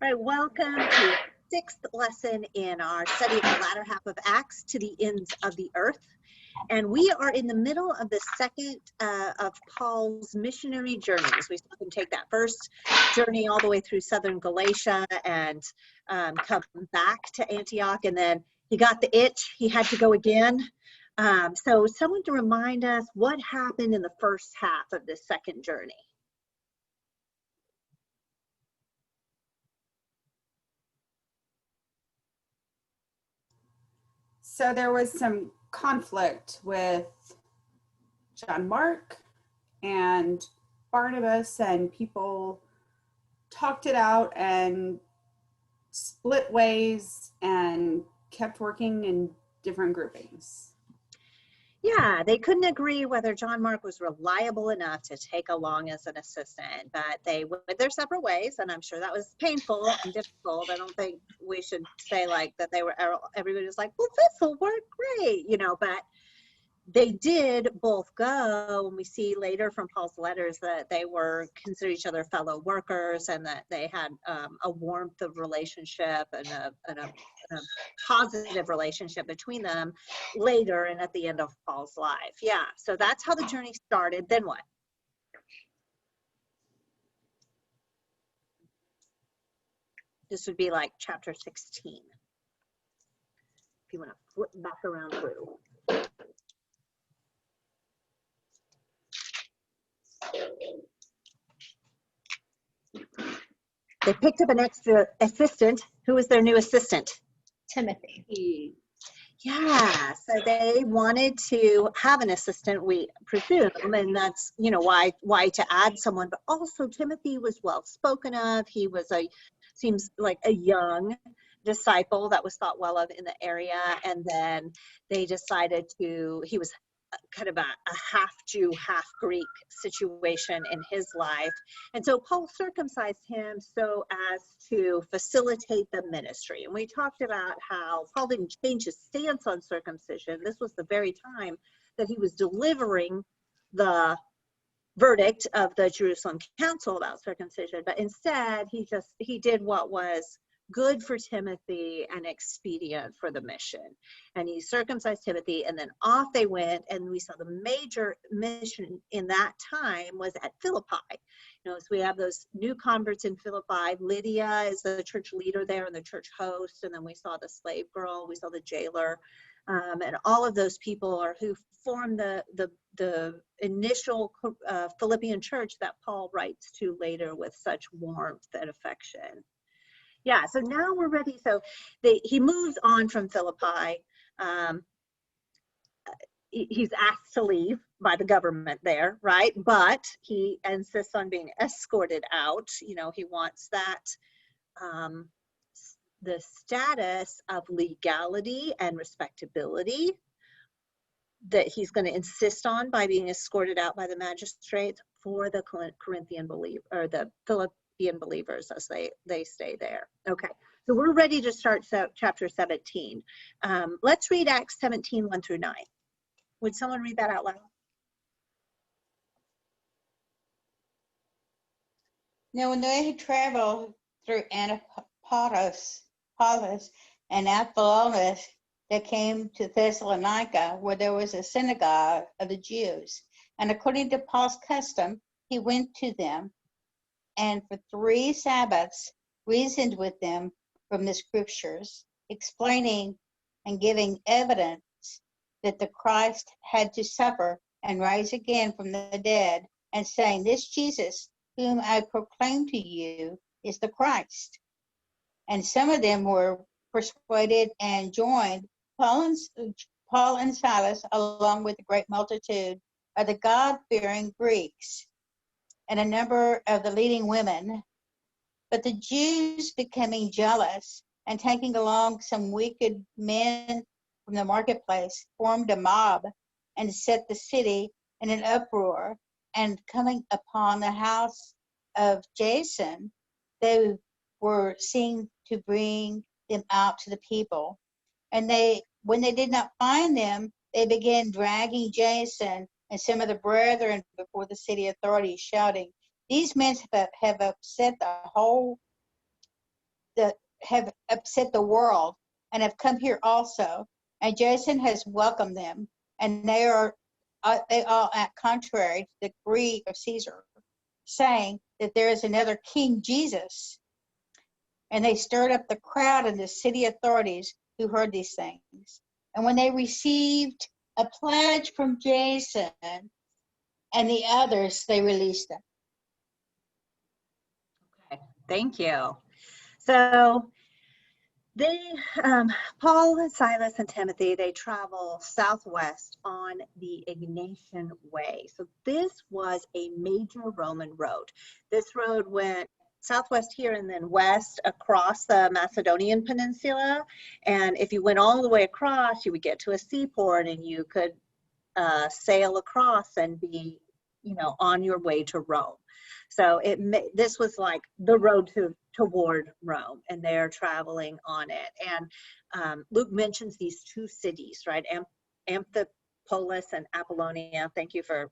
All right, welcome to the sixth lesson in our study of the latter half of Acts, to the ends of the earth. And we are in the middle of the second of Paul's missionary journeys. We saw him take that first journey all the way through southern Galatia and come back to Antioch, and then he got the itch. He had to go again. So someone to remind us what happened in the first half of this second journey. So there was some conflict with John Mark and Barnabas, and people talked it out and split ways and kept working in different groupings. Yeah, they couldn't agree whether John Mark was reliable enough to take along as an assistant, but they went their separate ways, and I'm sure that was painful and difficult. I don't think we should say like that they were, everybody was like, well, this will work great, but they did both go, and we see later from Paul's letters that they were considered each other fellow workers, and that they had a warmth of relationship and a positive relationship between them later and at the end of Paul's life. Yeah, so that's how the journey started. Then what? This would be like chapter 16. If you want to flip back around through. They picked up an extra assistant. Who was their new assistant? Timothy. Yeah, so they wanted to have an assistant, we presume, and that's, why to add someone, but also Timothy was well spoken of. He was seems like a young disciple that was thought well of in the area, and then they decided he was kind of a half Jew, half Greek situation in his life. And so Paul circumcised him so as to facilitate the ministry. And we talked about how Paul didn't change his stance on circumcision. This was the very time that he was delivering the verdict of the Jerusalem Council about circumcision, but instead he did what was good for Timothy and expedient for the mission. And he circumcised Timothy, and then off they went, and we saw the major mission in that time was at Philippi. So we have those new converts in Philippi. Lydia is the church leader there and the church host, and then we saw the slave girl, we saw the jailer, and all of those people are who formed the initial Philippian church that Paul writes to later with such warmth and affection. Yeah, so now we're ready. So he moves on from Philippi. He's asked to leave by the government there, right? But he insists on being escorted out. He wants that, the status of legality and respectability that he's going to insist on by being escorted out by the magistrates for the Corinthian believer, or the Philippian believers as they stay there. Okay, so we're ready to start chapter 17. Let's read Acts 17, 1 through 9. Would someone read that out loud? Now, when they had traveled through Antipatris and Apollonis, they came to Thessalonica, where there was a synagogue of the Jews. And according to Paul's custom, he went to them, and for 3 Sabbaths reasoned with them from the scriptures, explaining and giving evidence that the Christ had to suffer and rise again from the dead, and saying, this Jesus, whom I proclaim to you, is the Christ. And some of them were persuaded and joined Paul and Silas, along with a great multitude of the God-fearing Greeks and a number of the leading women. But the Jews, becoming jealous and taking along some wicked men from the marketplace, formed a mob and set the city in an uproar. And coming upon the house of Jason, they were seen to bring them out to the people. And when they did not find them, they began dragging Jason and some of the brethren before the city authorities, shouting, these men have upset the whole have upset the world and have come here also. And Jason has welcomed them, and they all act contrary to the decree of Caesar, saying that there is another King Jesus. And they stirred up the crowd and the city authorities who heard these things. And when they received a pledge from Jason and the others, they released them. Okay, thank you. So they, Paul and Silas and Timothy, they travel southwest on the Egnatian Way. So this was a major Roman road. This road went southwest here and then west across the Macedonian Peninsula. And if you went all the way across, you would get to a seaport and you could sail across and be, on your way to Rome. So this was like the road toward Rome, and they're traveling on it. And Luke mentions these two cities, right? Amphipolis and Apollonia. Thank you for,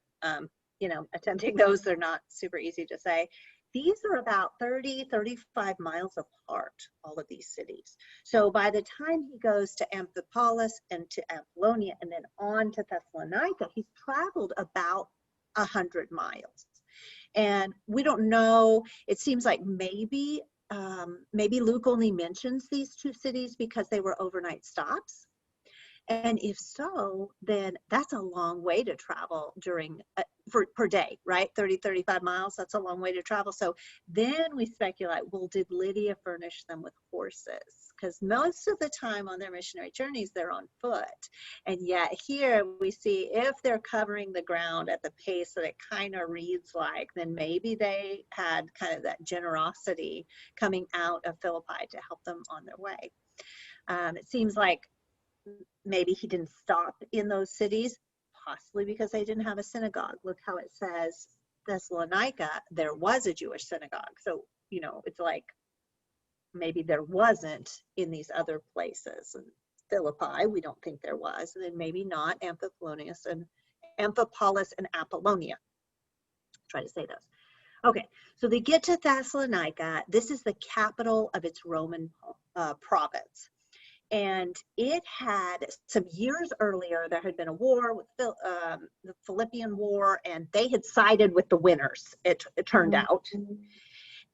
attempting those. They're not super easy to say. These are about 35 miles apart, all of these cities. So by the time he goes to Amphipolis and to Apollonia and then on to Thessalonica, he's traveled about 100 miles. And we don't know, it seems like maybe Luke only mentions these two cities because they were overnight stops. And if so, then that's a long way to travel per day, right? 35 miles, that's a long way to travel. So then we speculate, well, did Lydia furnish them with horses? Because most of the time on their missionary journeys, they're on foot. And yet here we see if they're covering the ground at the pace that it kind of reads like, then maybe they had kind of that generosity coming out of Philippi to help them on their way. It seems like maybe he didn't stop in those cities, possibly because they didn't have a synagogue. Look how it says Thessalonica, there was a Jewish synagogue. So, it's like maybe there wasn't in these other places. And Philippi, we don't think there was. And then maybe not Amphipolis and Apollonia. Try to say those. Okay, so they get to Thessalonica. This is the capital of its Roman province. And it had, some years earlier, there had been a war with the Philippian War, and they had sided with the winners, it turned out.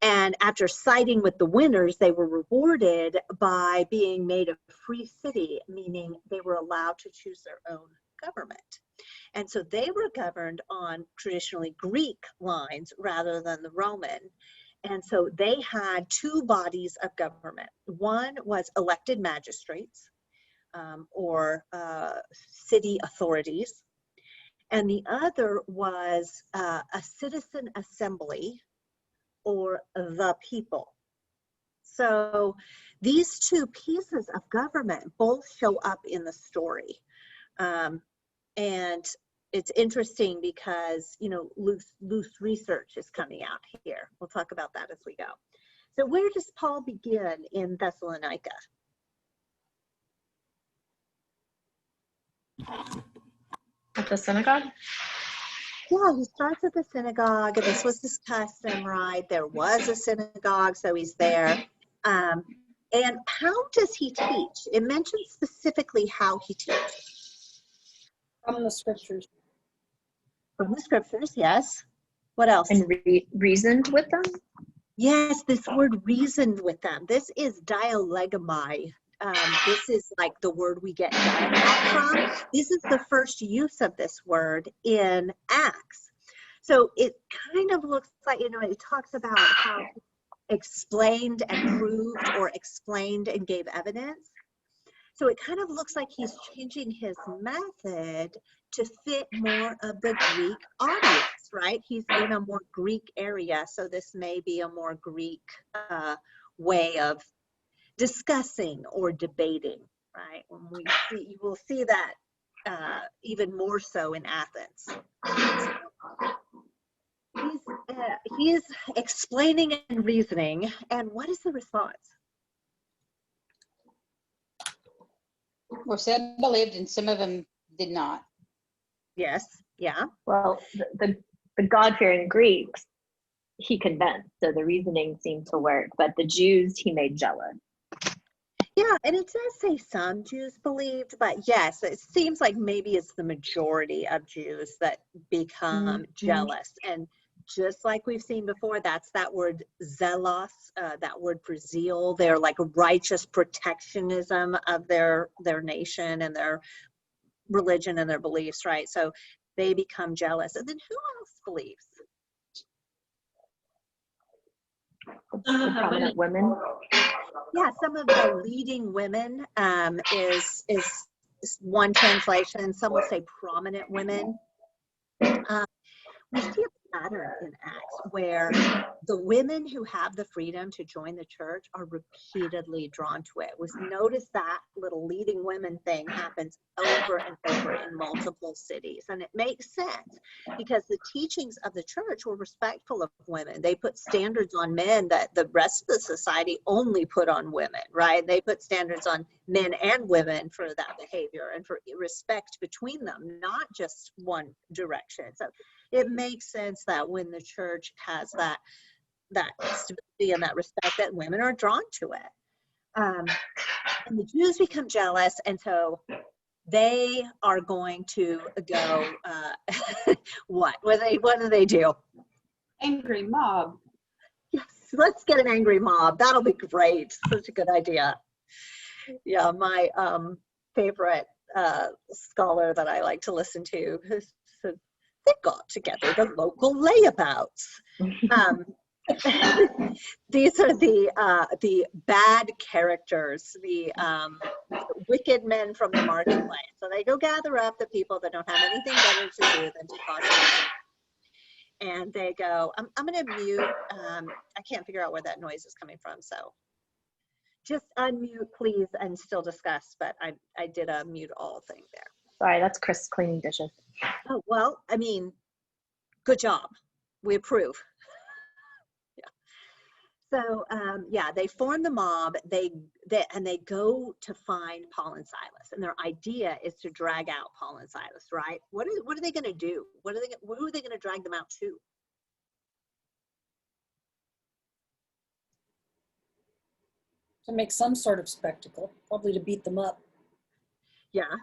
And after siding with the winners, they were rewarded by being made a free city, meaning they were allowed to choose their own government. And so they were governed on traditionally Greek lines rather than the Roman. And so they had two bodies of government. One was elected magistrates or city authorities. And the other was a citizen assembly or the people. So these two pieces of government both show up in the story. And it's interesting because, loose research is coming out here. We'll talk about that as we go. So where does Paul begin in Thessalonica? At the synagogue? Yeah, he starts at the synagogue, and this was his custom, right? There was a synagogue, so he's there. And how does he teach? It mentions specifically how he teaches. From the scriptures. From the scriptures, yes. What else? And reasoned with them? Yes, this word reasoned with them. This is dialegomai. This is like the word we get dialogue from. This is the first use of this word in Acts. So it kind of looks like, it talks about how he explained and proved or explained and gave evidence. So it kind of looks like he's changing his method to fit more of the Greek audience, right? He's in a more Greek area, so this may be a more Greek way of discussing or debating, right? You will see that even more so in Athens. He's explaining and reasoning, and what is the response? Well, some believed and some of them did not. Yes, yeah. Well, the God-fearing Greeks he convinced. So the reasoning seemed to work, but the Jews he made jealous. Yeah, and it does say some Jews believed, but yes, it seems like maybe it's the majority of Jews that become jealous. And just like we've seen before, that's that word zealous, that word for zeal, their like righteous protectionism of their nation and their religion and their beliefs, right? So they become jealous. And then who else believes? The prominent women. Yeah, some of the leading women is one translation. Some will say prominent women. We see a pattern in Acts where the women who have the freedom to join the church are repeatedly drawn to it. Notice that little leading women thing happens over and over in multiple cities. And it makes sense because the teachings of the church were respectful of women. They put standards on men that the rest of the society only put on women, right? They put standards on men and women for that behavior and for respect between them, not just one direction. So it makes sense that when the church has that stability and that respect, that women are drawn to it. And the Jews become jealous, and so they are going to go, what do they do? Angry mob. Yes, let's get an angry mob. That'll be great. Such a good idea. Yeah, my favorite scholar that I like to listen to said, they got together the local layabouts. These are the bad characters, the wicked men from the marketplace. So they go gather up the people that don't have anything better to do than to cause trouble. And they go, I'm going to mute. I can't figure out where that noise is coming from. So just unmute, please, and still discuss. But I did a mute all thing there. Sorry, that's Chris cleaning dishes. Oh, well, I mean, good job. We approve. So, yeah, they form the mob, they go to find Paul and Silas, and their idea is to drag out Paul and Silas, right? What are they going to do? Who are they going to drag them out to? To make some sort of spectacle, probably to beat them up. Yeah.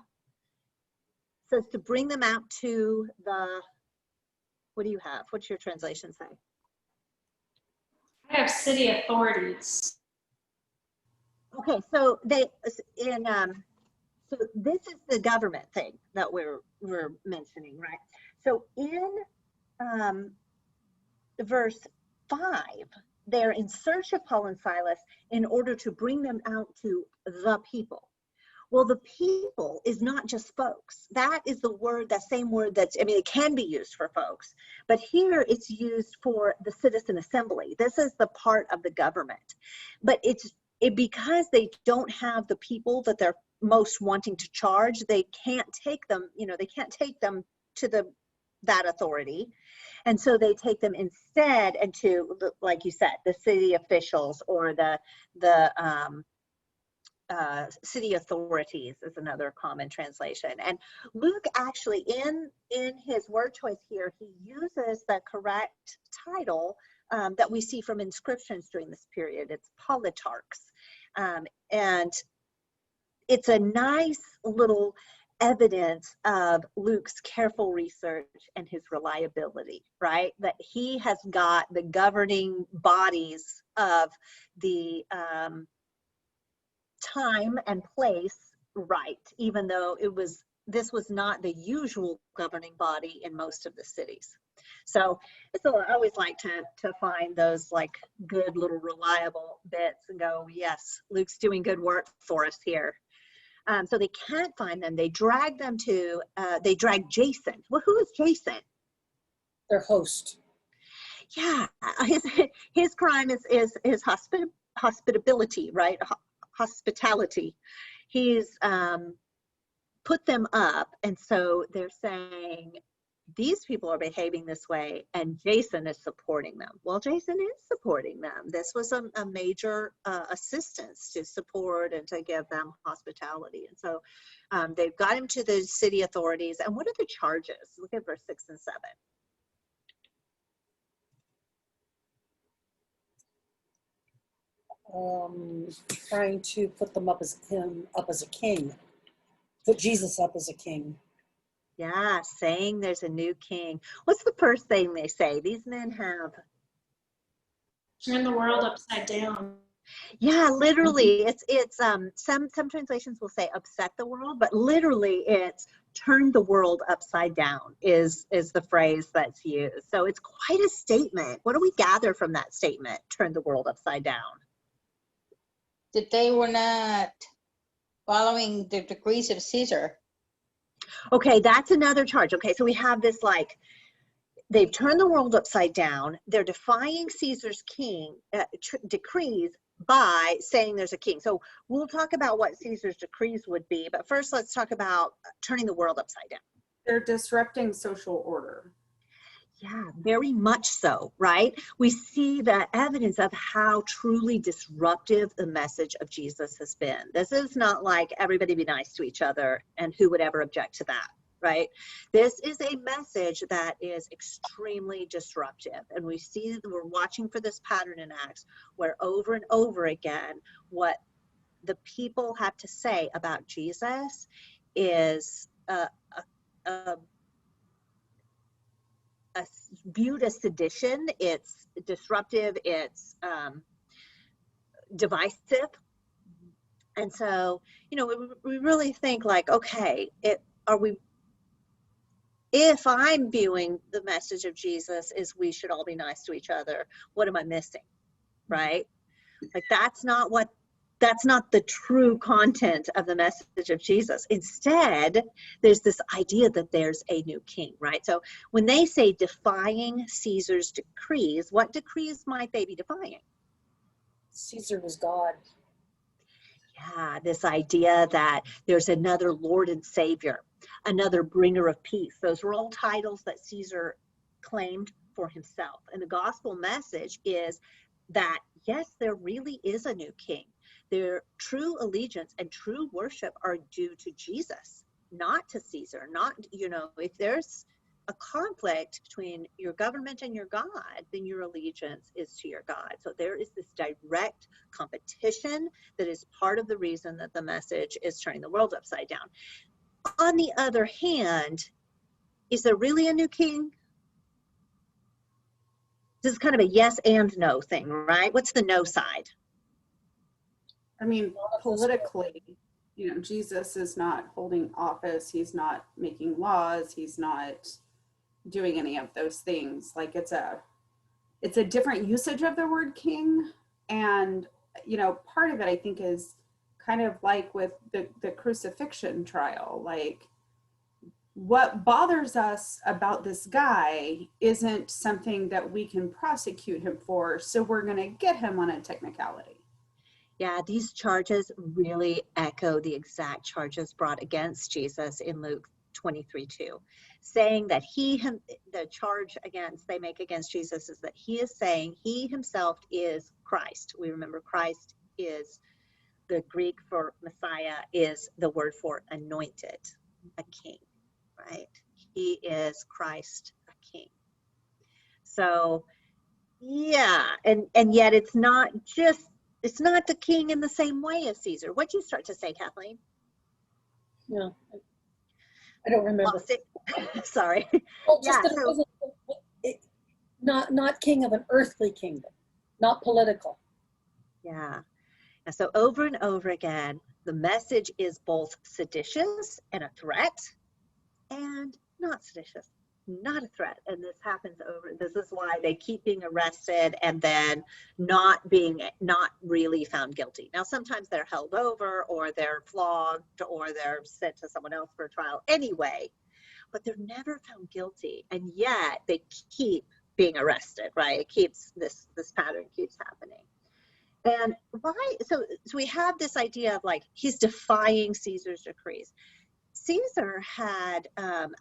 So it's to bring them out to what do you have? What's your translation say? I have city authorities. Okay, so so this is the government thing that we're mentioning, right? So in verse 5, they're in search of Paul and Silas in order to bring them out to the people. Well, the people is not just folks. That is the word, that same word it can be used for folks, but here it's used for the citizen assembly. This is the part of the government. But because they don't have the people that they're most wanting to charge, they can't take them, to that authority. And so they take them instead into, like you said, the city officials or the city authorities is another common translation. And Luke actually in his word choice here, he uses the correct title that we see from inscriptions during this period. It's politarchs. And it's a nice little evidence of Luke's careful research and his reliability, right? That he has got the governing bodies of the time and place right, even though this was not the usual governing body in most of the cities. So I always like to find those like good little reliable bits and go, yes, Luke's doing good work for us here. So they can't find them. They drag Jason. Well, who is Jason? Their host. Yeah, his crime is hospitability, right? Hospitality. He's put them up, and so they're saying these people are behaving this way and Jason is supporting them. Well, Jason is supporting them. This was a major assistance to support and to give them hospitality. And so they've got him to the city authorities. And what are the charges? Look at verse 6 and 7. trying to put them up as a king, put Jesus up as a king. Yeah, saying there's a new king. What's the first thing they say? These men have. Turn the world upside down. Yeah, literally, it's some translations will say upset the world, but literally it's turn the world upside down is the phrase that's used. So it's quite a statement. What do we gather from that statement? Turn the world upside down. That they were not following the decrees of Caesar. Okay, that's another charge. Okay, so we have this like they've turned the world upside down. They're defying Caesar's decrees by saying there's a king. So we'll talk about what Caesar's decrees would be, but first let's talk about turning the world upside down. They're disrupting social order. Yeah, very much so, right? We see the evidence of how truly disruptive the message of Jesus has been. This is not like everybody be nice to each other and who would ever object to that, right? This is a message that is extremely disruptive. And we see that we're watching for this pattern in Acts where over and over again, what the people have to say about Jesus is viewed as sedition. It's disruptive, it's divisive. And so, we really think like, okay, if I'm viewing the message of Jesus is we should all be nice to each other, what am I missing, right? Like that's not the true content of the message of Jesus. Instead, there's this idea that there's a new king, right? So when they say defying Caesar's decrees, what decrees might they be defying? Caesar was God. Yeah, this idea that there's another Lord and Savior, another bringer of peace. Those were all titles that Caesar claimed for himself. And the gospel message is that, yes, there really is a new king. Their true allegiance and true worship are due to Jesus, not to Caesar. Not, if there's a conflict between your government and your God, then your allegiance is to your God. So there is this direct competition that is part of the reason that the message is turning the world upside down. On the other hand, is there really a new king? This is kind of a yes and no thing, right? What's the no side? I mean, politically, Jesus is not holding office. He's not making laws. He's not doing any of those things. Like it's a different usage of the word king. And, part of it I think is kind of like with the crucifixion trial, like what bothers us about this guy isn't something that we can prosecute him for. So we're going to get him on a technicality. Yeah, these charges really echo the exact charges brought against Jesus in Luke 23:2, saying that the charge they make against Jesus is that he is saying he himself is Christ. We remember Christ is the Greek for Messiah, is the word for anointed, a king, right? He is Christ, a king. So, yeah, and yet it's not the king in the same way as Caesar. What'd you start to say, Kathleen? No, I don't remember. Sorry. Well, just that it wasn't not king of an earthly kingdom, not political. Yeah. And so over and over again, the message is both seditious and a threat, and not seditious, not a threat. And this is why they keep being arrested and then not really found guilty. Now, sometimes they're held over or they're flogged or they're sent to someone else for a trial anyway, but they're never found guilty. And yet they keep being arrested, right? This pattern keeps happening. And why? So we have this idea of like, he's defying Caesar's decrees. Caesar had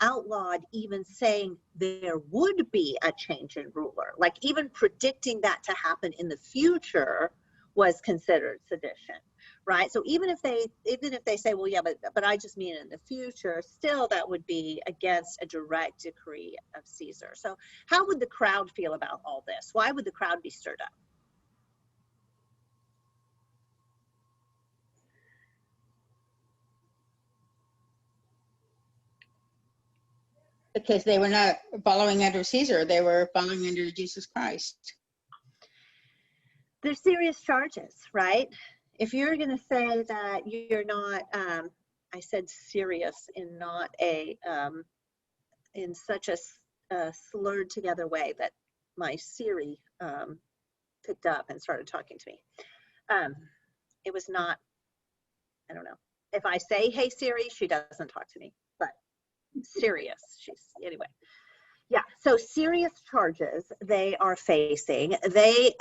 outlawed even saying there would be a change in ruler. Like even predicting that to happen in the future was considered sedition, right? So even if they say, well, yeah, but I just mean in the future, still that would be against a direct decree of Caesar. So how would the crowd feel about all this? Why would the crowd be stirred up? Because they were not following under Caesar, they were following under Jesus Christ. They're serious charges, right? If you're going to say that you're not, I said serious in not a, in such a slurred together way that my Siri picked up and started talking to me. It was not, I don't know. If I say, hey Siri, she doesn't talk to me, but serious, anyway. Yeah, so serious charges they are facing. There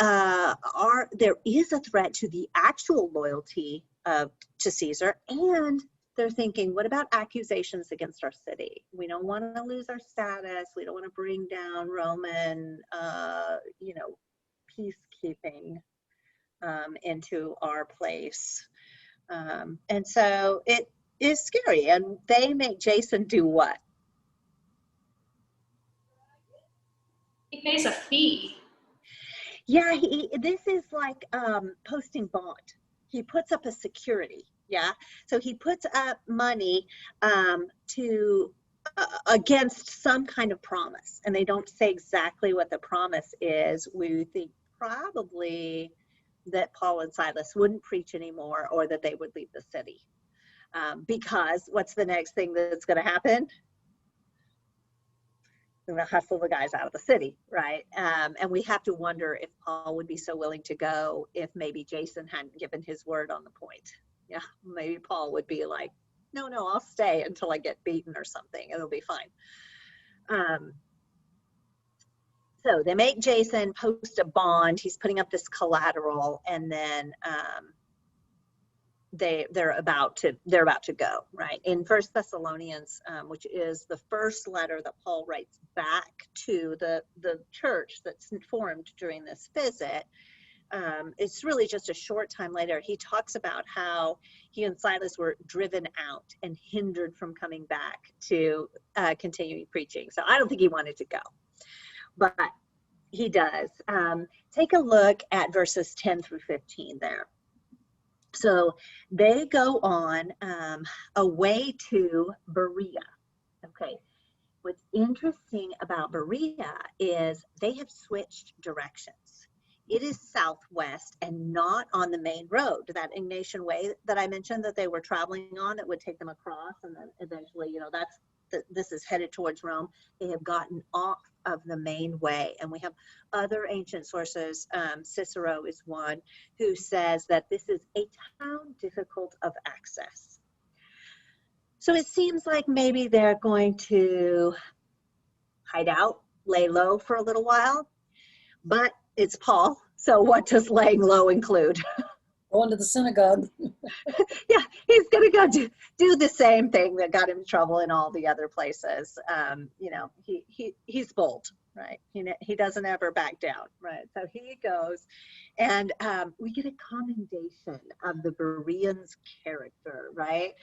is a threat to the actual loyalty to Caesar, and they're thinking, what about accusations against our city? We don't want to lose our status. We don't want to bring down Roman, peacekeeping into our place. And so it is scary, and they make Jason do what? He pays a fee. Yeah, this is like posting bond. He puts up a security, yeah? So he puts up money to against some kind of promise, and they don't say exactly what the promise is. We think probably that Paul and Silas wouldn't preach anymore, or that they would leave the city. Because what's the next thing that's going to happen? They're going to hustle the guys out of the city, right? And we have to wonder if Paul would be so willing to go if maybe Jason hadn't given his word on the point. Yeah, maybe Paul would be like, no, I'll stay until I get beaten or something. It'll be fine. So they make Jason post a bond. He's putting up this collateral, and then they're about to go, right? In 1 Thessalonians, which is the first letter that Paul writes back to the church that's formed during this visit, it's really just a short time later. He talks about how he and Silas were driven out and hindered from coming back to continuing preaching. So I don't think he wanted to go, but he does. Take a look at verses 10 through 15 there. So they go on away to Berea. Okay. What's interesting about Berea is they have switched directions. It is southwest and not on the main road, that Ignatian way that I mentioned that they were traveling on that would take them across, and then eventually, this is headed towards Rome. They have gotten off of the main way, and we have other ancient sources. Cicero is one who says that this is a town difficult of access. So it seems like maybe they're going to hide out, lay low for a little while, but it's Paul. So what does laying low include? Going to the synagogue. Yeah, he's going to go do the same thing that got him in trouble in all the other places. He's bold, right? He doesn't ever back down, right? So he goes, and we get a commendation of the Bereans' character, right?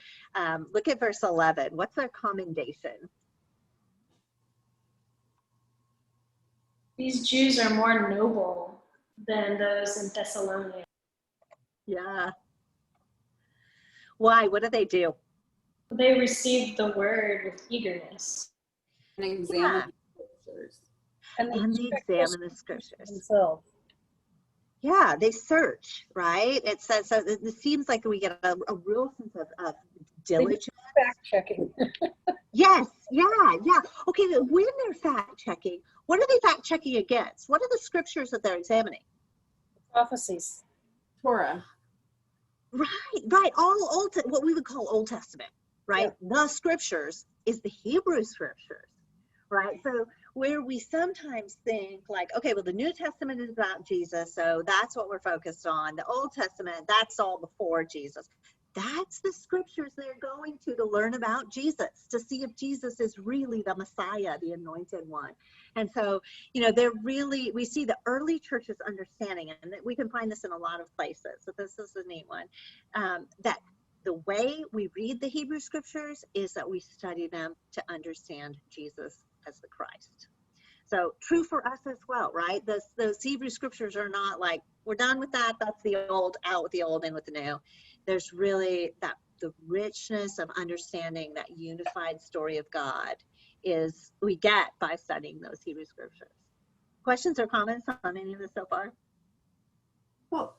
Look at verse 11. What's their commendation? These Jews are more noble than those in Thessalonica. Yeah. Why? What do they do? They received the word with eagerness. And examine the scriptures. And they examine the scriptures. Themselves. Yeah, they search, right? It says, so it seems like we get a real sense of diligence. Fact checking. Yes, yeah. Okay, when they're fact checking, what are they fact checking against? What are the scriptures that they're examining? Prophecies. Torah. Right. All old, what we would call Old Testament, right? Yeah. The scriptures is the Hebrew scriptures, right? So where we sometimes think like, okay, well, the New Testament is about Jesus, so that's what we're focused on. The Old Testament, that's all before Jesus. That's the scriptures they're going to learn about Jesus, to see if Jesus is really the Messiah, the anointed one. And so, they're really, we see the early church's understanding, and we can find this in a lot of places. So this is a neat one, that the way we read the Hebrew scriptures is that we study them to understand Jesus as the Christ. So true for us as well, right? Those Hebrew scriptures are not like, we're done with that. That's the old, out with the old, in with the new. There's really the richness of understanding that unified story of God we get by studying those Hebrew scriptures. Questions or comments on any of this so far? Well,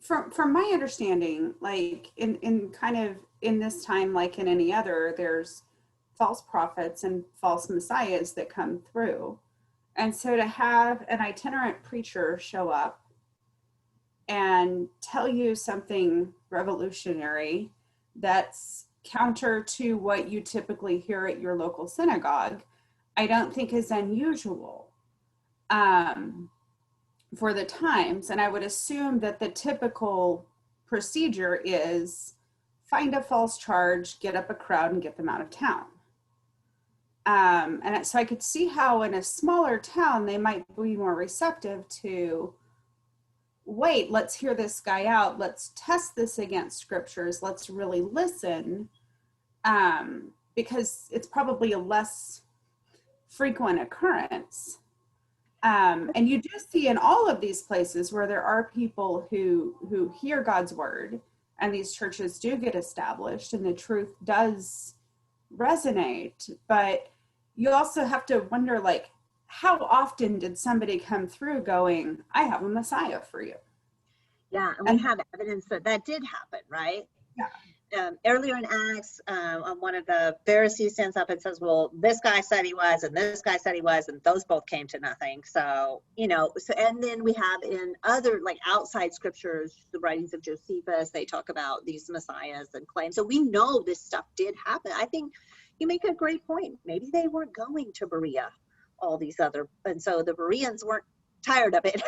from my understanding, like in kind of in this time, like in any other, there's false prophets and false messiahs that come through. And so to have an itinerant preacher show up and tell you something revolutionary that's counter to what you typically hear at your local synagogue, I don't think is unusual for the times. And I would assume that the typical procedure is find a false charge, get up a crowd, and get them out of town. And so I could see how in a smaller town, they might be more receptive to, wait, let's hear this guy out. Let's test this against scriptures. Let's really listen, because it's probably a less frequent occurrence. And you do see in all of these places where there are people who hear God's word, and these churches do get established and the truth does resonate. But you also have to wonder, like, how often did somebody come through going, I have a Messiah for you? Yeah, and we have evidence that that did happen, right? Yeah. Earlier in Acts, one of the Pharisees stands up and says, well, this guy said he was, and this guy said he was, and those both came to nothing. So, and then we have in other, like, outside scriptures, the writings of Josephus, they talk about these messiahs and claims. So we know this stuff did happen. I think you make a great point. Maybe they weren't going to Berea, and so the Bereans weren't tired of it,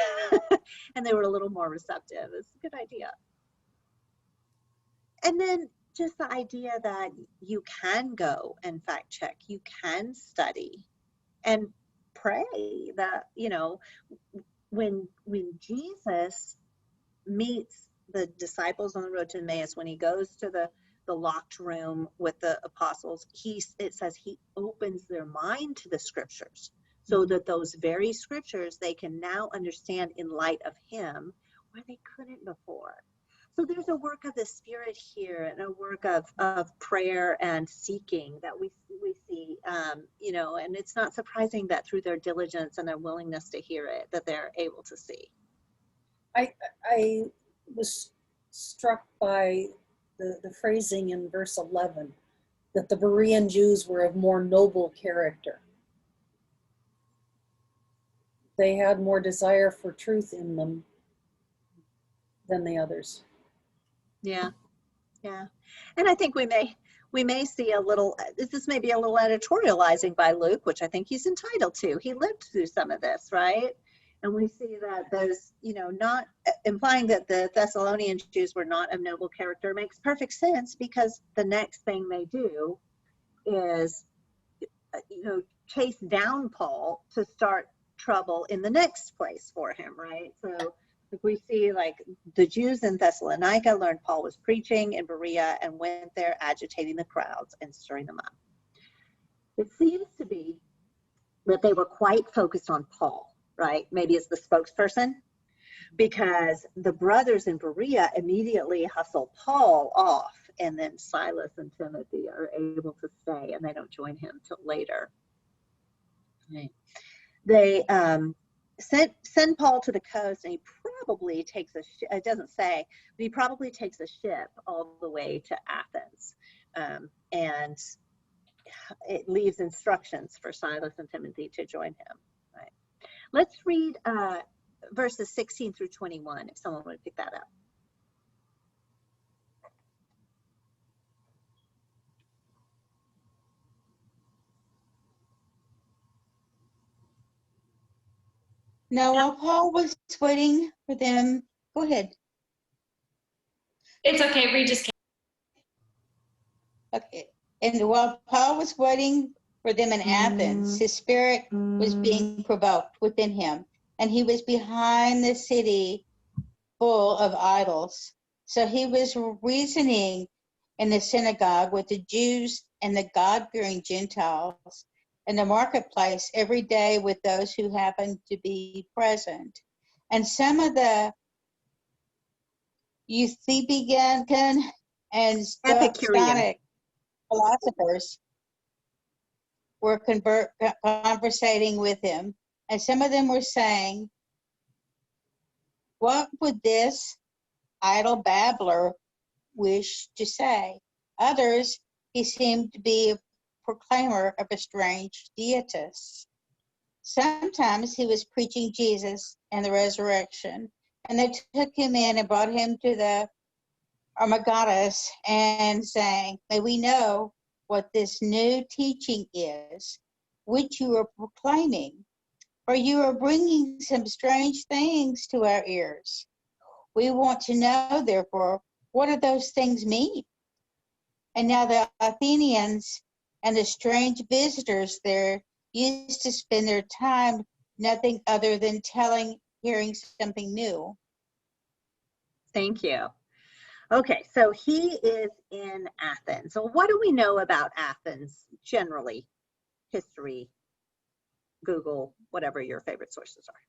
and they were a little more receptive. It's a good idea. And then just the idea that you can go and fact check, you can study and pray. That, when Jesus meets the disciples on the road to Emmaus, when he goes to the locked room with the apostles, it says he opens their mind to the scriptures, so that those very scriptures they can now understand in light of him where they couldn't before. So there's a work of the Spirit here, and a work of prayer and seeking that we see, and it's not surprising that through their diligence and their willingness to hear it, that they're able to see. I was struck by the phrasing in verse 11, that the Berean Jews were of more noble character. They had more desire for truth in them than the others. Yeah. And I think we may see a little, this may be a little editorializing by Luke, which I think he's entitled to. He lived through some of this, right? And we see that those, not implying that the Thessalonian Jews were not of noble character makes perfect sense, because the next thing they do is, chase down Paul to start trouble in the next place for him, right? So we see, like, the Jews in Thessalonica learned Paul was preaching in Berea and went there agitating the crowds and stirring them up. It seems to be that they were quite focused on Paul, right? Maybe as the spokesperson, because the brothers in Berea immediately hustle Paul off, and then Silas and Timothy are able to stay, and they don't join him till later. Right. They send Paul to the coast, and he probably takes it doesn't say, but he probably takes a ship all the way to Athens, and it leaves instructions for Silas and Timothy to join him. Right. Let's read verses 16 through 21, if someone would pick that up. Now, while Paul was waiting for them, go ahead. It's okay, we just Okay. And while Paul was waiting for them in Athens, his spirit was being provoked within him, and he was behind the city full of idols. So he was reasoning in the synagogue with the Jews and the God-fearing Gentiles in the marketplace every day with those who happened to be present. And some of the Euthypian and Epicurean Stoic philosophers were conversating with him, and some of them were saying, "What would this idle babbler wish to say?" Others, he seemed to be a proclaimer of a strange deity. Sometimes he was preaching Jesus and the resurrection, and they took him in and brought him to the Armagoras and saying, "May we know what this new teaching is, which you are proclaiming, for you are bringing some strange things to our ears. We want to know, therefore, what do those things mean?" And now the Athenians and the strange visitors there used to spend their time nothing other than hearing something new. Thank you. Okay, so he is in Athens. So what do we know about Athens generally? History, Google, whatever your favorite sources are.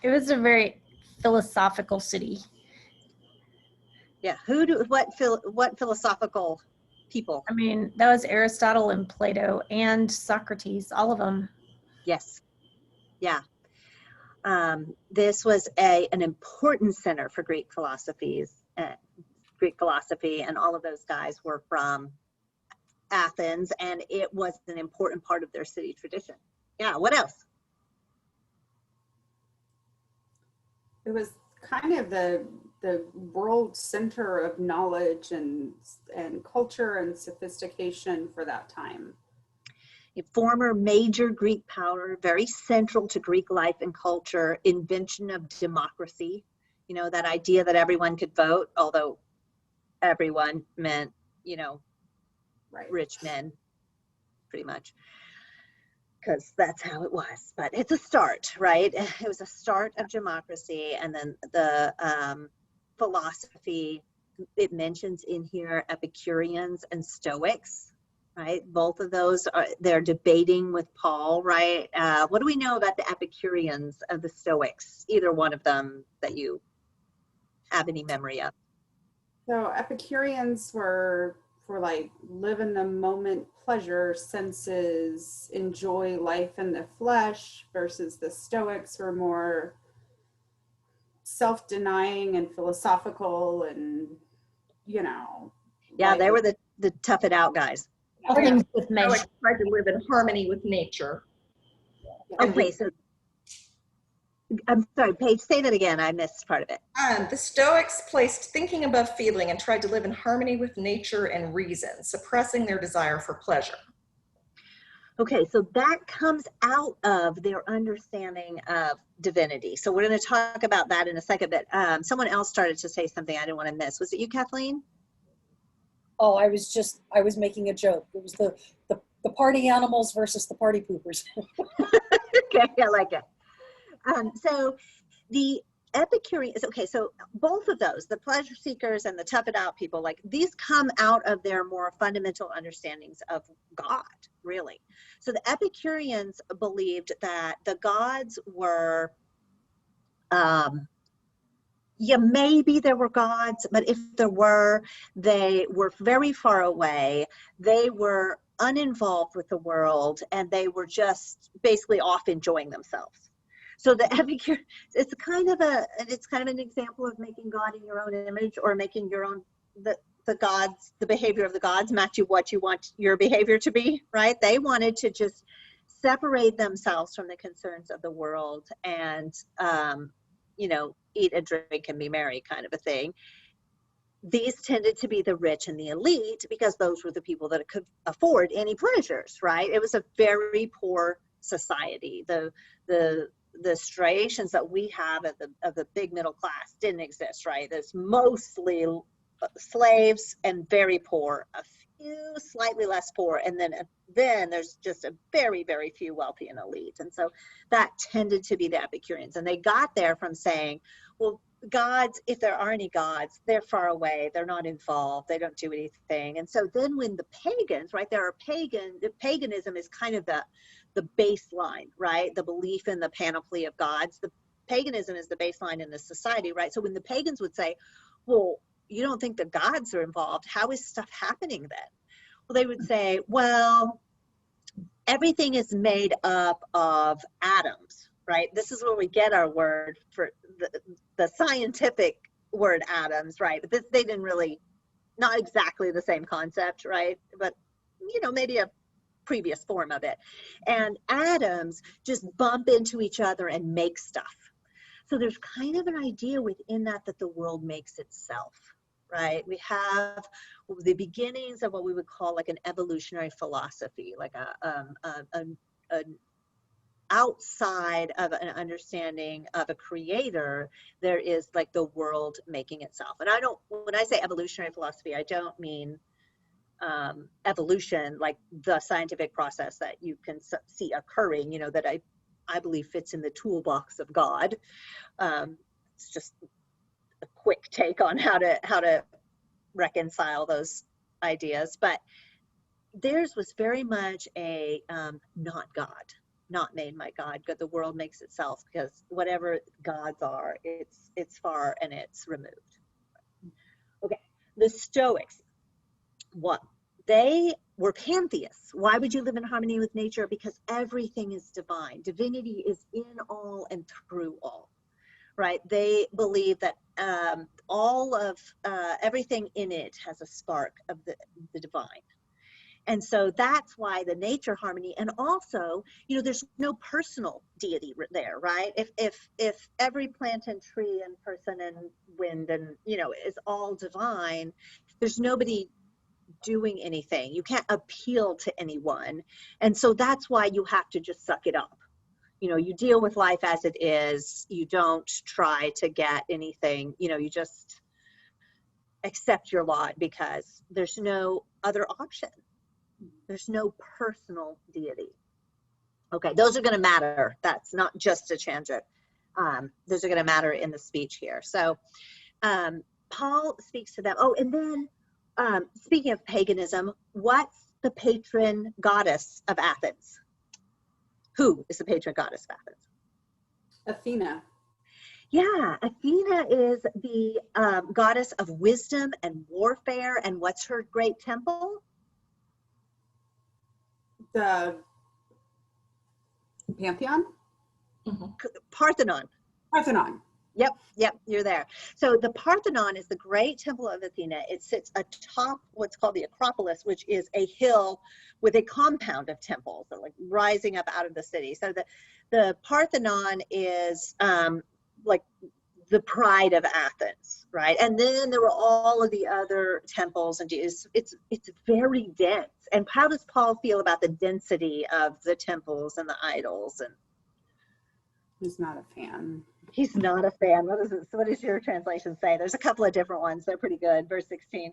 It was a very philosophical city. Yeah, what philosophical people? I mean, that was Aristotle and Plato and Socrates, all of them. Yes, yeah. This was an important center for Greek philosophy, and all of those guys were from Athens, and it was an important part of their city tradition. Yeah, what else? It was kind of the world center of knowledge and culture and sophistication for that time. A former major Greek power, very central to Greek life and culture, invention of democracy, that idea that everyone could vote, although everyone meant, Right. rich men, pretty much, because that's how it was. But it's a start, right? It was a start of democracy. And then the philosophy, it mentions in here Epicureans and Stoics, right? Both of those, they're debating with Paul, right? What do we know about the Epicureans of the Stoics? Either one of them that you have any memory of? So Epicureans were like live in the moment, pleasure, senses, enjoy life in the flesh, versus the Stoics were more self-denying and philosophical and, Yeah, they were the tough it out guys. Things with measure. Stoics tried to live in harmony with nature. Okay, so I'm sorry, Paige, say that again. I missed part of it. The Stoics placed thinking above feeling and tried to live in harmony with nature and reason, suppressing their desire for pleasure. Okay, so that comes out of their understanding of divinity. So we're going to talk about that in a second, but someone else started to say something I didn't want to miss. Was it you, Kathleen? Oh, I was making a joke. It was the party animals versus the party poopers. Okay, I like it. So the Epicureans, okay, so both of those, the pleasure seekers and the tough it out people, like these come out of their more fundamental understandings of God, really. So the Epicureans believed that the gods were, maybe there were gods, but if there were, they were very far away. They were uninvolved with the world, and they were just basically off enjoying themselves. So the Epicure, it's kind of an example of making God in your own image, or making your own, the gods, the behavior of the gods match you what you want your behavior to be, right? They wanted to just separate themselves from the concerns of the world and, eat and drink and be merry kind of a thing. These tended to be the rich and the elite because those were the people that could afford any pleasures, right? It was a very poor society. The striations that we have of the big middle class didn't exist, right? There's mostly slaves and very poor, a few slightly less poor, and then there's just a very, very few wealthy and elite. And so that tended to be the Epicureans. And they got there from saying, well, gods, if there are any gods, they're far away, they're not involved, they don't do anything. And so then when the pagans, right, paganism is kind of the baseline, right? The belief in the panoply of gods. The paganism is the baseline in the society, right? So when the pagans would say, well, you don't think the gods are involved, how is stuff happening then? they would say, well, everything is made up of atoms, right? This is where we get our word for the scientific word atoms, right? But this, they didn't really, not exactly the same concept, right? But, you know, maybe a previous form of it. And atoms just bump into each other and make stuff. So there's kind of an idea within that the world makes itself, right? We have the beginnings of what we would call like an evolutionary philosophy, like an outside of an understanding of a creator, there is like the world making itself. And when I say evolutionary philosophy, I don't mean evolution, like the scientific process that you can see occurring, you know, that I believe fits in the toolbox of God. It's just a quick take on how to reconcile those ideas. But theirs was very much a not God, not made by God. The world makes itself, because whatever gods are, it's far and it's removed. Okay, the Stoics, what? They were pantheists. Why would you live in harmony with nature? Because everything is divine. Divinity is in all and through all, right? They believe that all of everything in it has a spark of the divine. And so that's why the nature harmony, and also, you know, there's no personal deity there, right? If every plant and tree and person and wind and, you know, is all divine, there's nobody doing anything. You can't appeal to anyone. And so that's why you have to just suck it up. You know, you deal with life as it is. You don't try to get anything, you know, you just accept your lot, because there's no other option. There's no personal deity. Okay, those are going to matter. That's not just a tangent. Those are going to matter in the speech here. So Paul speaks to them. Oh, and then speaking of paganism, what's the patron goddess of Athens? Who is the patron goddess of Athens? Athena. Yeah, Athena is the goddess of wisdom and warfare. And what's her great temple? The Pantheon? Parthenon. Parthenon. Yep, you're there. So the Parthenon is the great temple of Athena. It sits atop what's called the Acropolis, which is a hill with a compound of temples, so like rising up out of the city. So the Parthenon is like the pride of Athens, right? And then there were all of the other temples, and it's very dense. And how does Paul feel about the density of the temples and the idols? And He's not a fan. he's not a fan. What does your translation say? There's a couple of different ones. They're pretty good. Verse 16.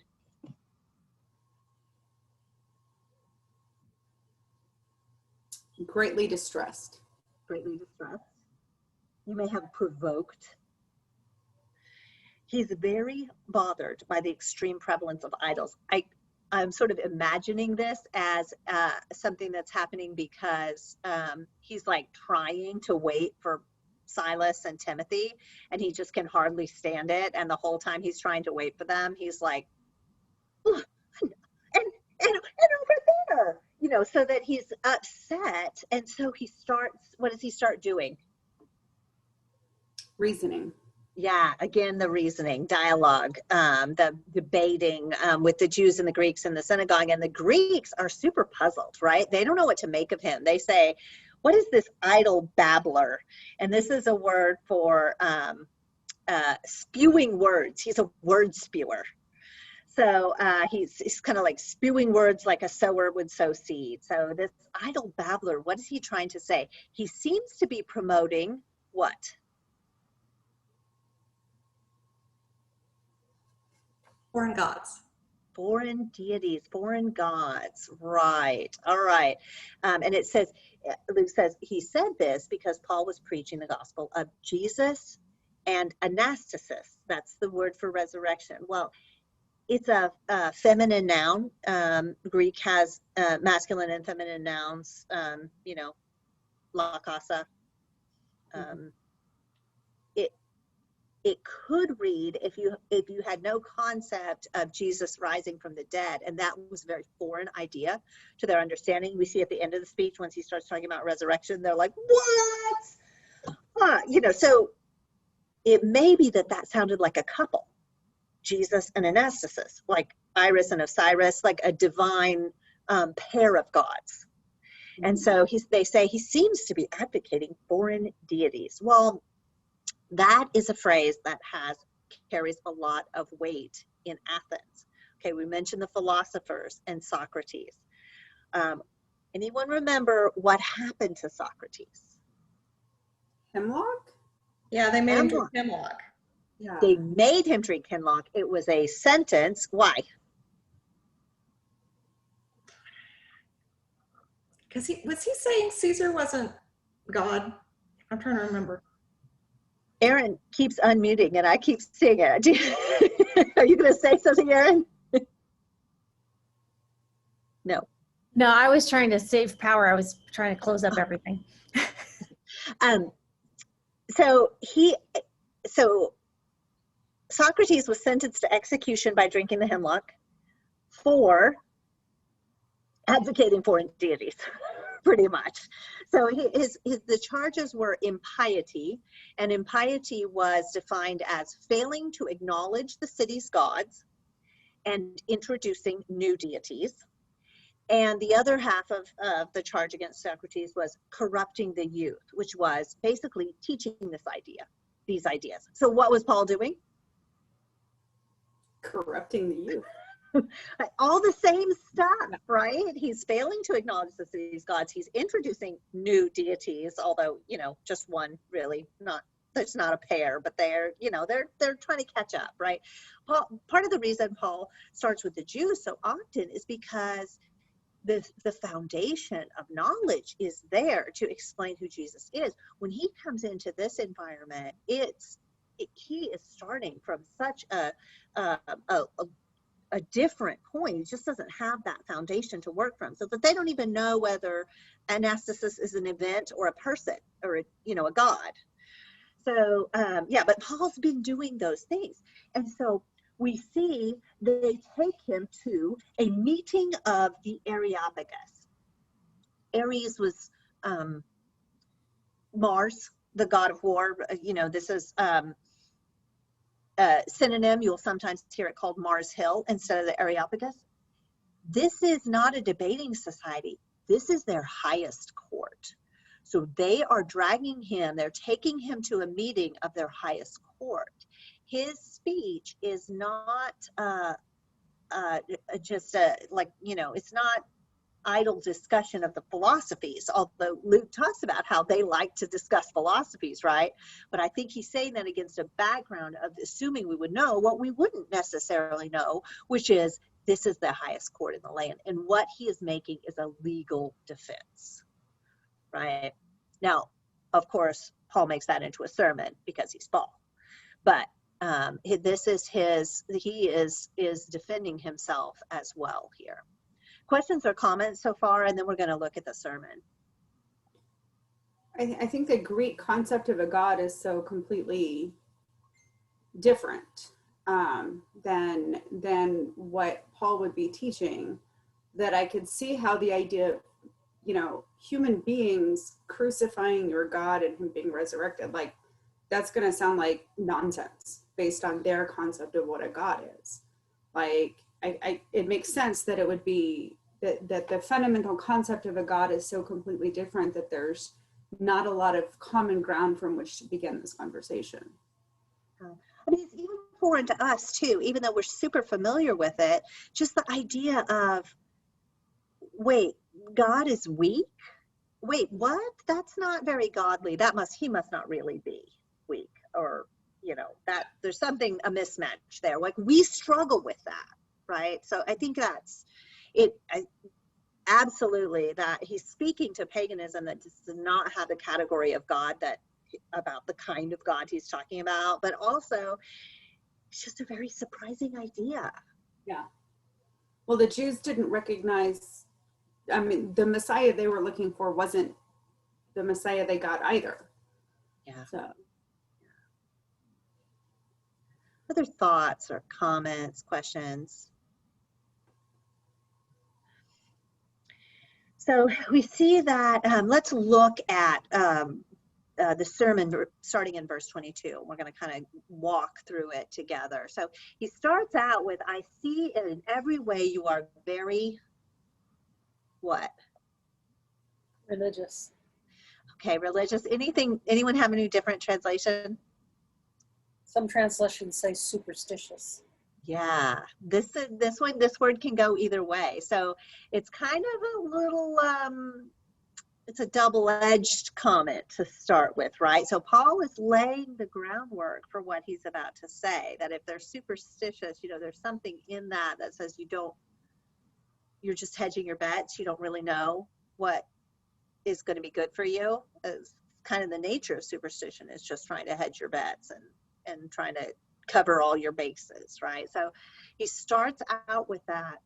Greatly distressed. Greatly distressed. You may have provoked. He's very bothered by the extreme prevalence of idols. I'm sort of imagining this as something that's happening because he's like trying to wait for Silas and Timothy, and he just can hardly stand it. And the whole time he's trying to wait for them, he's like, and over there, you know, so that he's upset. And so he starts, what does he start doing? Reasoning. Yeah, again, the reasoning, dialogue, the debating with the Jews and the Greeks in the synagogue. And the Greeks are super puzzled, right? They don't know what to make of him. They say, what is this idle babbler? And this is a word for spewing words. He's a word spewer. So he's kind of like spewing words like a sower would sow seed. So this idle babbler, what is he trying to say? He seems to be promoting what? Foreign gods. Foreign deities, foreign gods, right? All right. And it says, Luke says, he said this because Paul was preaching the gospel of Jesus and anastasis. That's the word for resurrection. Well, it's a feminine noun. Greek has masculine and feminine nouns, you know, la casa. it could read, if you had no concept of Jesus rising from the dead, and that was a very foreign idea to their understanding. We see at the end of the speech, once he starts talking about resurrection, they're like, what? So it may be that sounded like a couple, Jesus and Anastasis, like Iris and Osiris, like a divine pair of gods. And so they say he seems to be advocating foreign deities. Well, that is a phrase that carries a lot of weight in Athens. Okay, we mentioned the philosophers and Socrates. Anyone remember what happened to Socrates? Hemlock? Yeah, they made him Hemlock. drink hemlock. Yeah. They made him drink hemlock. It was a sentence. Why? Because was he saying Caesar wasn't God? I'm trying to remember. Aaron keeps unmuting and I keep seeing it. Are you going to say something, Aaron? No. No, I was trying to save power. I was trying to close up everything. So Socrates was sentenced to execution by drinking the hemlock for advocating foreign deities, pretty much. So the charges were impiety, and impiety was defined as failing to acknowledge the city's gods and introducing new deities. And the other half of the charge against Socrates was corrupting the youth, which was basically teaching these ideas. So what was Paul doing? Corrupting the youth. All the same stuff, right? He's failing to acknowledge the city's gods. He's introducing new deities, although, just one really, there's not a pair, but they're trying to catch up, right? Part of the reason Paul starts with the Jews so often is because the foundation of knowledge is there to explain who Jesus is. When he comes into this environment, he is starting from such a different point. He just doesn't have that foundation to work from, so that they don't even know whether anastasis is an event or a person or a god. So but Paul's been doing those things, and so we see they take him to a meeting of the Areopagus. Ares was Mars, the god of war. This is synonym. You'll sometimes hear it called Mars Hill instead of the Areopagus. This is not a debating society. This is their highest court. So they are dragging him, they're taking him to a meeting of their highest court. His speech is not it's not idle discussion of the philosophies, although Luke talks about how they like to discuss philosophies, right? But I think he's saying that against a background of assuming we would know what we wouldn't necessarily know, which is this is the highest court in the land. And what he is making is a legal defense, right? Now, of course, Paul makes that into a sermon because he's Paul. But he is defending himself as well here. Questions or comments so far, and then we're going to look at the sermon. I think the Greek concept of a god is so completely different than what Paul would be teaching, that I could see how the idea of, human beings crucifying your God and him being resurrected, like that's going to sound like nonsense based on their concept of what a god is. Like, it makes sense that it would be that the fundamental concept of a god is so completely different that there's not a lot of common ground from which to begin this conversation. I mean, it's even foreign to us too, even though we're super familiar with it. Just the idea of, wait, God is weak? Wait, what? That's not very godly. He must not really be weak, or that there's a mismatch there. Like, we struggle with that, right? So I think that's it. Absolutely, that he's speaking to paganism that does not have the category of God, about the kind of God he's talking about, but also it's just a very surprising idea. Yeah. Well, the Jews didn't recognize, the Messiah they were looking for wasn't the Messiah they got either. Yeah. So. Other thoughts or comments, questions? So we see that, let's look at the sermon starting in verse 22. We're going to kind of walk through it together. So he starts out with, I see in every way you are very, what? Religious. Okay, religious. Anyone have any different translation? Some translations say superstitious. Yeah, this word can go either way. So it's kind of a little, it's a double-edged comment to start with, right? So Paul is laying the groundwork for what he's about to say, that if they're superstitious, there's something in that says you're just hedging your bets. You don't really know what is going to be good for you. It's kind of the nature of superstition, is just trying to hedge your bets and trying to cover all your bases, right? So he starts out with that,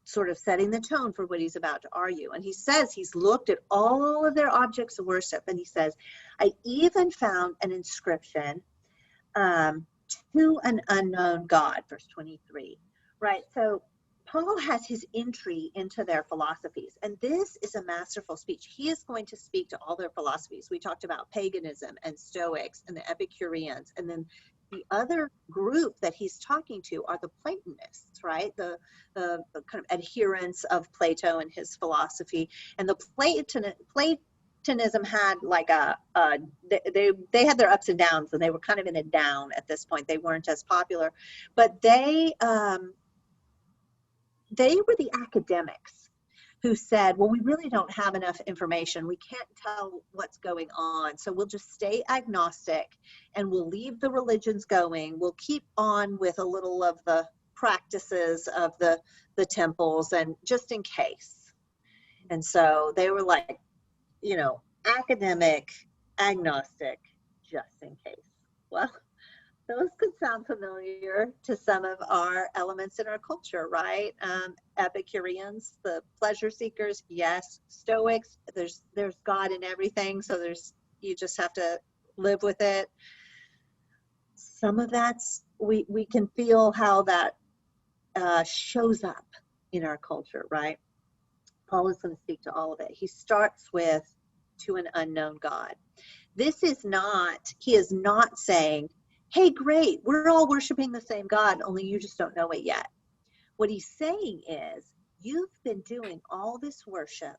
sort of setting the tone for what he's about to argue. And he says he's looked at all of their objects of worship, and he says, I even found an inscription to an unknown God, verse 23, right? So Paul has his entry into their philosophies, and this is a masterful speech. He is going to speak to all their philosophies. We talked about paganism and Stoics and the Epicureans, and then the other group that he's talking to are the Platonists, right? The kind of adherents of Plato and his philosophy. And the Platonism had like they had their ups and downs, and they were kind of in a down at this point. They weren't as popular, but they were the academics who said, well, we really don't have enough information. We can't tell what's going on. So we'll just stay agnostic and we'll leave the religions going. We'll keep on with a little of the practices of the temples, and just in case. And so they were like, academic, agnostic, just in case. Well, those could sound familiar to some of our elements in our culture, right? Epicureans, the pleasure seekers, yes. Stoics, there's God in everything, so you just have to live with it. Some of that's, we can feel how that shows up in our culture, right? Paul is going to speak to all of it. He starts with, to an unknown God. He is not saying, hey, great, we're all worshiping the same God, only you just don't know it yet. What he's saying is, you've been doing all this worship,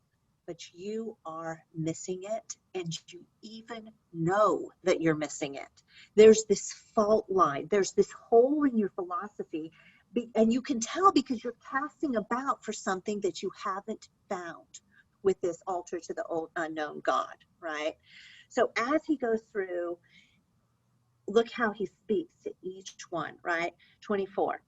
but you are missing it, and you even know that you're missing it. There's this fault line. There's this hole in your philosophy, and you can tell because you're casting about for something that you haven't found with this altar to the old unknown God, right? So as he goes through, look how he speaks to each one, right? 24.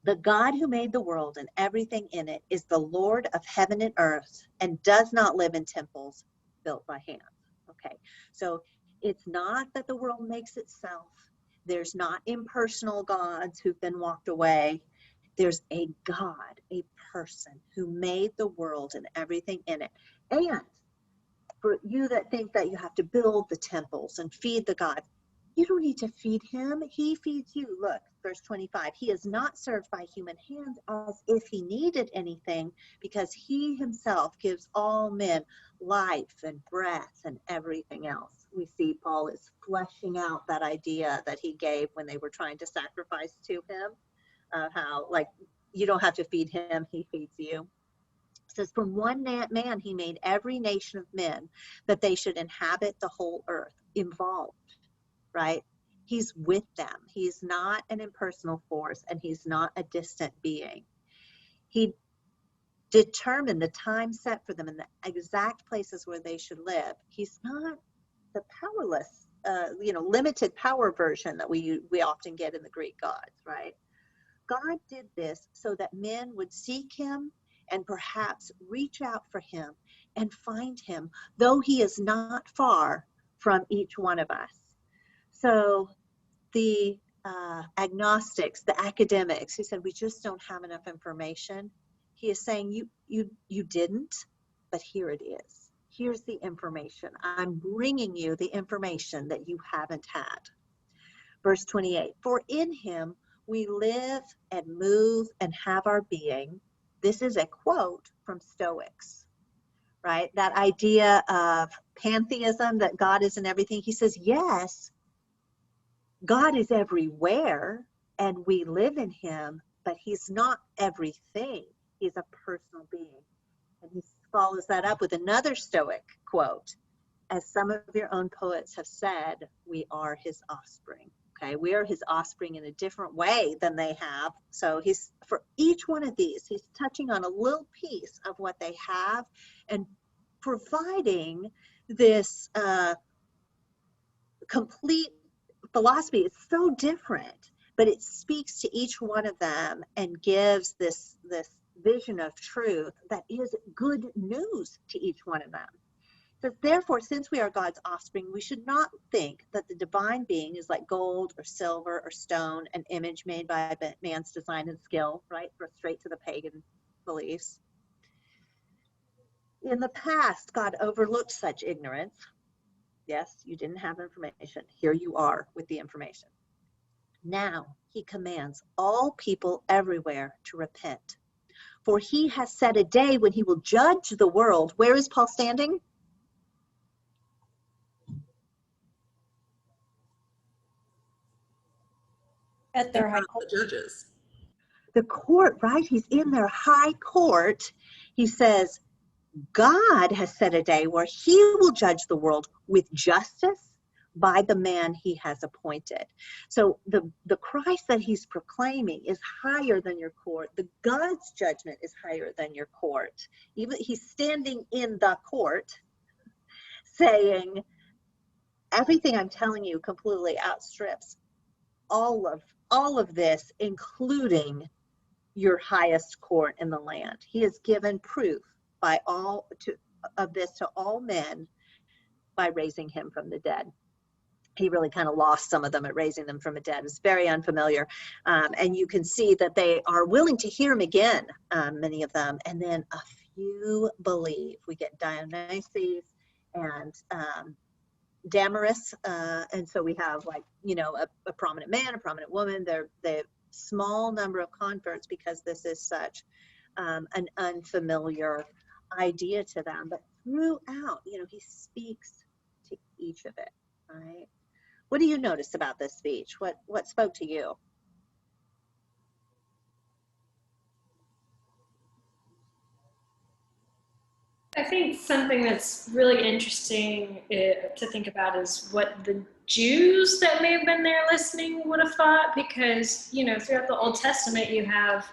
The God who made the world and everything in it is the Lord of heaven and earth, and does not live in temples built by hands. Okay, so it's not that the world makes itself. There's not impersonal gods who've been walked away. There's a God, a person who made the world and everything in it. And for you that think that you have to build the temples and feed the God, you don't need to feed him. He feeds you. Look, verse 25. He is not served by human hands as if he needed anything, because he himself gives all men life and breath and everything else. We see Paul is fleshing out that idea that he gave when they were trying to sacrifice to him, how, like, you don't have to feed him, he feeds you. It says, from one man he made every nation of men, that they should inhabit the whole earth. Involved, right? He's with them. He's not an impersonal force, and he's not a distant being. He determined the time set for them and the exact places where they should live. He's not the powerless, limited power version that we often get in the Greek gods, right? God did this so that men would seek him and perhaps reach out for him and find him, though he is not far from each one of us. So the agnostics, the academics who said, we just don't have enough information, he is saying, you didn't, but here it is. Here's the information. I'm bringing you the information that you haven't had. Verse 28, for in him we live and move and have our being. This is a quote from Stoics, right? That idea of pantheism, that God is in everything. He says, yes, God is everywhere and we live in him, but he's not everything. He's a personal being. And he follows that up with another Stoic quote. As some of your own poets have said, we are his offspring. Okay, we are his offspring in a different way than they have. So he's, for each one of these, he's touching on a little piece of what they have and providing this complete philosophy. It's so different, but it speaks to each one of them and gives this vision of truth that is good news to each one of them. So therefore, since we are God's offspring, we should not think that the divine being is like gold or silver or stone, an image made by man's design and skill, right? Or straight to the pagan beliefs. In the past, God overlooked such ignorance. Yes, you didn't have information. Here you are with the information. Now he commands all people everywhere to repent. For he has set a day when he will judge the world. Where is Paul standing? At their high The judges. The court, right? He's in their high court. He says, God has set a day where he will judge the world with justice by the man he has appointed. So the Christ that he's proclaiming is higher than your court. The God's judgment is higher than your court. Even he's standing in the court saying, everything I'm telling you completely outstrips all of this, including your highest court in the land. He has given proof of this to all men by raising him from the dead. He really kind of lost some of them at raising them from the dead. It's very unfamiliar. And you can see that they are willing to hear him again, many of them. And then a few believe. We get Dionysius and Damaris. And so we have a prominent man, a prominent woman. They're small number of converts because this is such an unfamiliar idea to them. But throughout, he speaks to each of it, right? What do you notice about this speech? What spoke to you? I think something that's really interesting to think about is what the Jews that may have been there listening would have thought, because, throughout the Old Testament, you have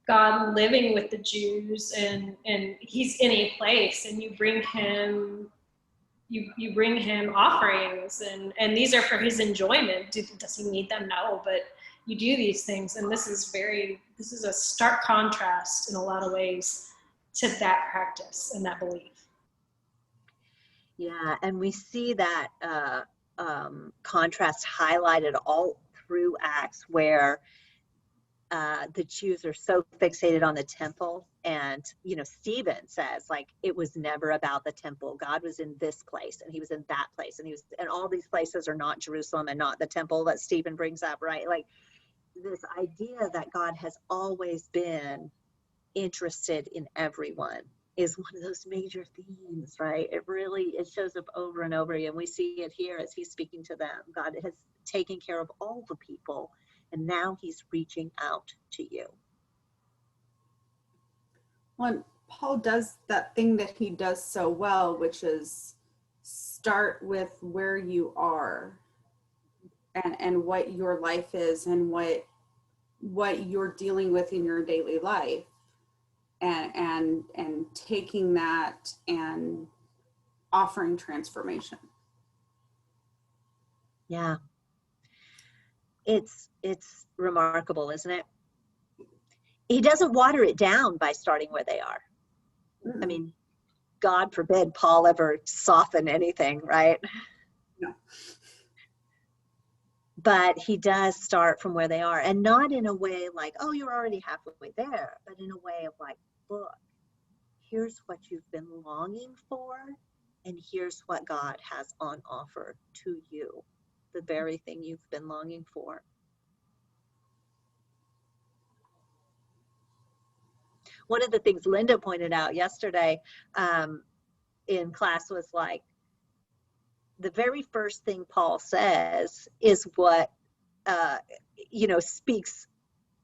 God living with the Jews and he's in a place and you bring him offerings and these are for his enjoyment. Does he need them? No, but you do these things. And this is a stark contrast in a lot of ways to that practice and that belief. Yeah, and we see that contrast highlighted all through Acts, where the Jews are so fixated on the temple. And, Stephen says, it was never about the temple. God was in this place and he was in that place. And all these places are not Jerusalem and not the temple that Stephen brings up, right? This idea that God has always been interested in everyone is one of those major themes, right? It shows up over and over again. We see it here as he's speaking to them. God has taken care of all the people, and now he's reaching out to you. Well, Paul does that thing that he does so well, which is start with where you are and what your life is and what you're dealing with in your daily life, and taking that and offering transformation. Yeah. It's remarkable, isn't it? He doesn't water it down by starting where they are. I mean, God forbid Paul ever soften anything, right? No. But he does start from where they are, and not in a way like, oh, you're already halfway there, but in a way of look, here's what you've been longing for, and here's what God has on offer to you. the very thing you've been longing for. One of the things Linda pointed out yesterday in class was like, the very first thing Paul says is what, speaks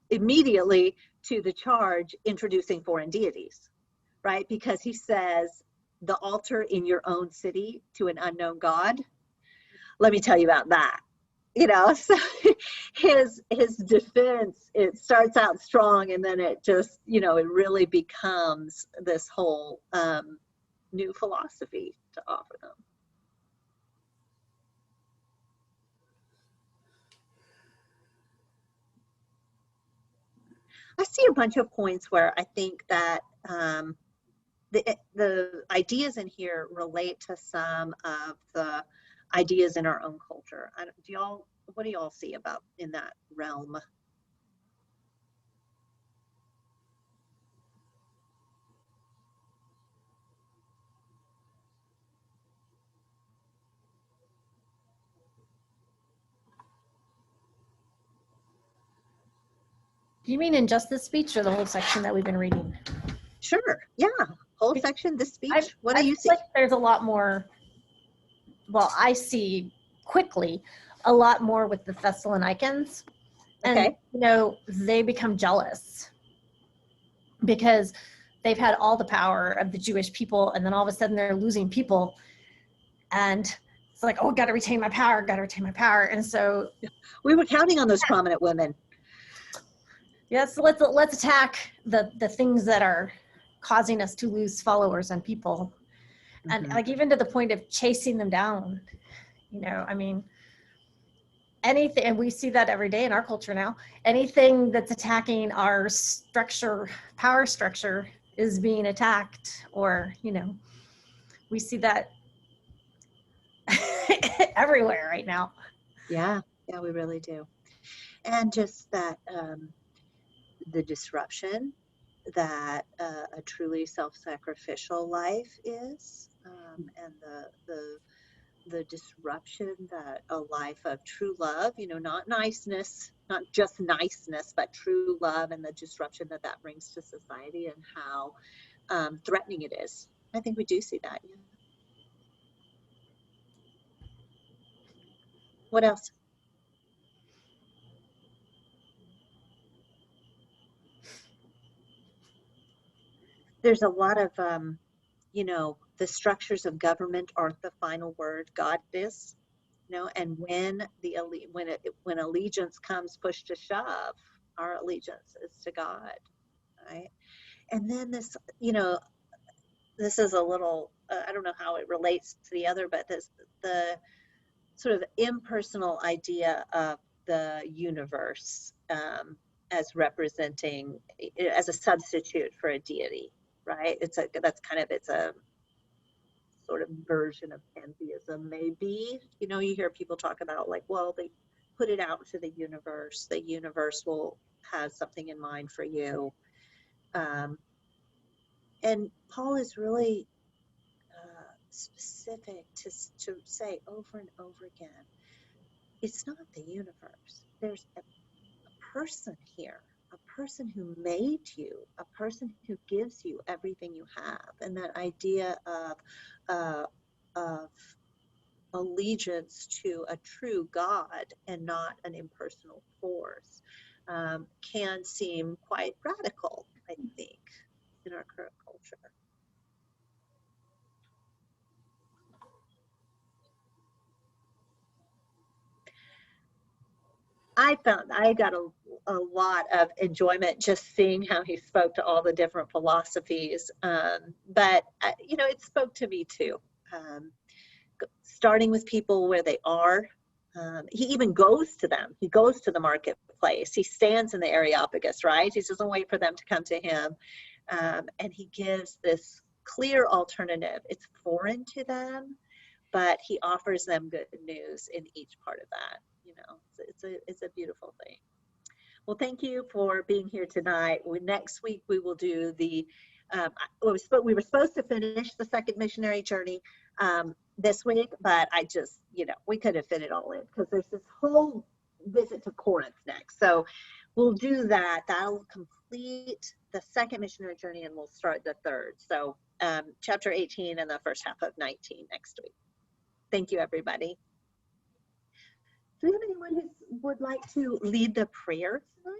immediately to the charge introducing foreign deities, right? Because he says, the altar in your own city to an unknown God. Let me tell you about that. So his defense, it starts out strong, and then it just, it really becomes this whole new philosophy to offer them. I see a bunch of points where I think that the ideas in here relate to some of the ideas in our own culture. What do y'all see about in that realm? Do you mean in just this speech or the whole section that we've been reading? Sure. Yeah. Whole section, this speech. What do you see? Like there's a lot more. Well, I see quickly a lot more with the Thessalonians. And, Okay. They become jealous because they've had all the power of the Jewish people, and then all of a sudden they're losing people. And it's like, oh, got to retain my power, got to retain my power. And so we were counting on those prominent women. Yes, so let's attack the things that are causing us to lose followers and people. And like even to the point of chasing them down, anything, and we see that every day in our culture now, anything that's attacking our structure, power structure, is being attacked, or we see that everywhere right now. Yeah, we really do. And just that the disruption that a truly self-sacrificial life is, and the disruption that a life of true love, not niceness, not just niceness, but true love, and the disruption that brings to society, and how threatening it is. I think we do see that. Yeah. What else? There's a lot of, the structures of government aren't the final word. God is, and when when allegiance comes push to shove, our allegiance is to God, right? And then this, this is a little, I don't know how it relates to the other, but the sort of impersonal idea of the universe as representing, as a substitute for a deity, right? It's a sort of version of pantheism, maybe. You hear people talk about like, well, they put it out to the universe will have something in mind for you. And Paul is really specific to say over and over again, it's not the universe. There's a person here, a person who made you, a person who gives you everything you have. And that idea of allegiance to a true God and not an impersonal force can seem quite radical, I think, in our current culture. I got a lot of enjoyment just seeing how he spoke to all the different philosophies. But, it spoke to me too. Starting with people where they are. He even goes to them. He goes to the marketplace. He stands in the Areopagus, right? He doesn't wait for them to come to him. And he gives this clear alternative. It's foreign to them, but he offers them good news in each part of that. It's a beautiful thing. Well, thank you for being here tonight. Next week we will do we were supposed to finish the second missionary journey. this week, but I just, we could have fit it all in because there's this whole visit to Corinth next. So we'll do that. That'll complete the second missionary journey, and we'll start the third. So chapter 18 and the first half of 19 next week. Thank you, everybody. Do we have anyone who would like to lead the prayer tonight?